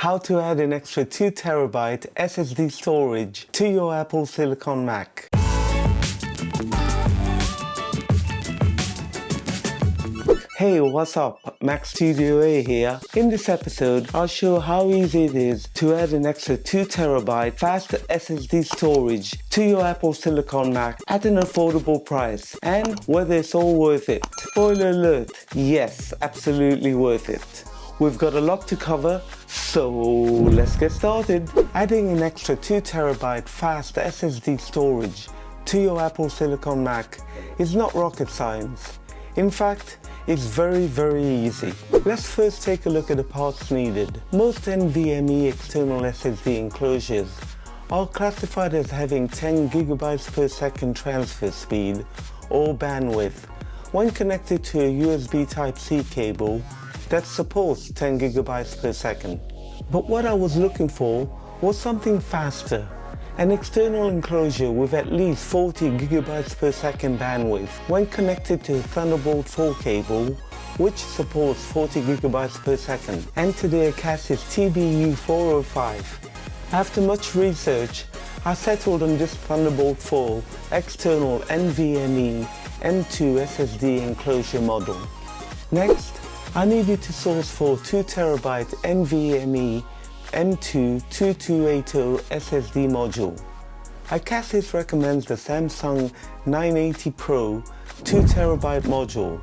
how to add an extra 2TB SSD storage to your Apple Silicon Mac. Hey, what's up? macStudioA here. In this episode, I'll show how easy it is to add an extra 2TB fast SSD storage to your Apple Silicon Mac at an affordable price and whether it's all worth it. Spoiler alert, yes, absolutely worth it. We've got a lot to cover, so let's get started. Adding an extra 2TB fast SSD storage to your Apple Silicon Mac is not rocket science. In fact, it's very easy. Let's first take a look at the parts needed. Most NVMe external SSD enclosures are classified as having 10 GB per second transfer speed or bandwidth when connected to a USB Type-C cable that supports 10 GB per second. But what I was looking for was something faster. An external enclosure with at least 40 GB per second bandwidth when connected to a Thunderbolt 4 cable, which supports 40 GB per second, and to the Acasis TBU405. After much research, I settled on this Thunderbolt 4 external NVMe M2 SSD enclosure model. Next, I needed to source for 2TB NVMe M2 2280 SSD module. Acasis recommends the Samsung 980 Pro 2TB module,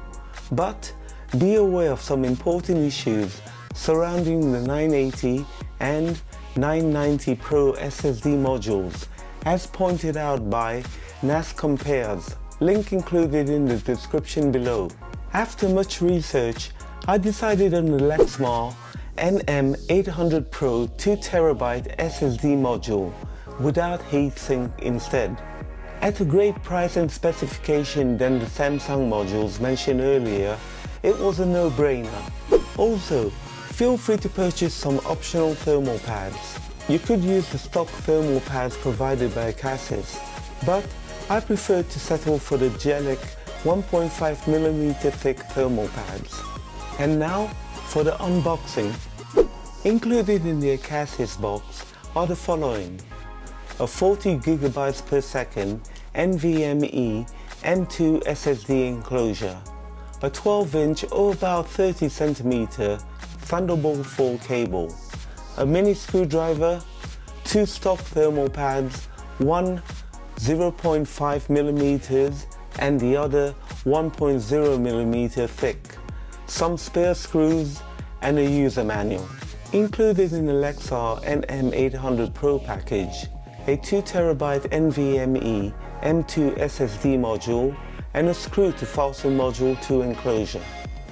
but be aware of some important issues surrounding the 980 and 990 Pro SSD modules, as pointed out by NAS Compares, link included in the description below. After much research, I decided on the Lexmark NM800 Pro 2TB SSD module without heatsink instead. At a great price and specification than the Samsung modules mentioned earlier, it was a no-brainer. Also, feel free to purchase some optional thermal pads. You could use the stock thermal pads provided by Acasis, but I preferred to settle for the Gelic 1.5mm thick thermal pads. And now for the unboxing. Included in the Acasis box are the following: a 40 GB per second NVMe M2 SSD enclosure, a 12-inch or about 30 cm Thunderbolt 4 cable, a mini screwdriver, 2 stock thermal pads, one 0.5mm and the other 1.0mm thick, some spare screws, and a user manual. Included in the Lexmark NM800 Pro package, a 2TB NVMe M2 SSD module and a screw to fasten module to enclosure.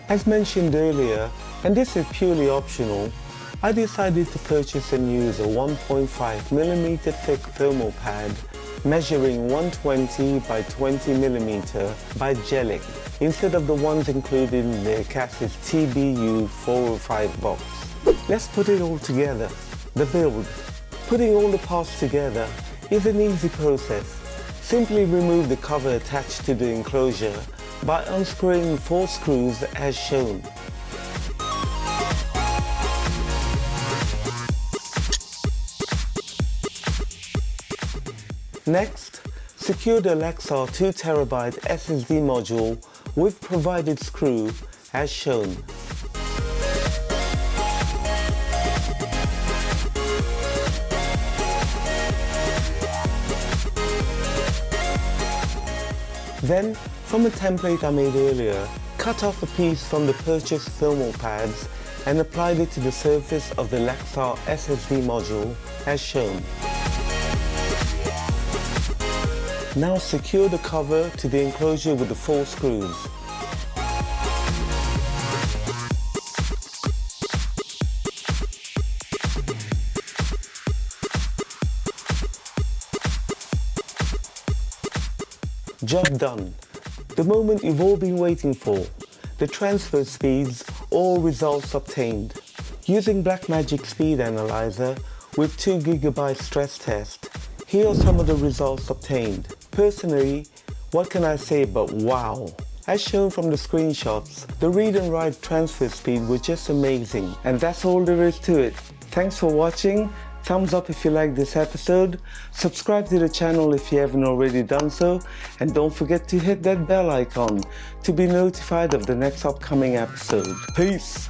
As mentioned earlier, and this is purely optional, I decided to purchase and use a 1.5mm thick thermal pad measuring 120 by 20mm by Gelic instead of the ones included in the Acasis TBU405 box. Let's put it all together. The build. Putting all the parts together is an easy process. Simply remove the cover attached to the enclosure by unscrewing 4 screws as shown. Next, secure the Lexmark 2TB SSD module with provided screw as shown. Then, from a template I made earlier, cut off a piece from the purchased thermal pads and applied it to the surface of the Lexmark SSD module as shown. Now secure the cover to the enclosure with the 4 screws. Job done. The moment you've all been waiting for, the transfer speeds or results obtained. Using Blackmagic Speed Analyzer with 2 GB stress test, here are some of the results obtained. Personally, what can I say but wow? As shown from the screenshots, the read and write transfer speed was just amazing, and that's all there is to it. Thanks for watching. Thumbs up if you like this episode, subscribe to the channel if you haven't already done so, and don't forget to hit that bell icon to be notified of the next upcoming episode. Peace!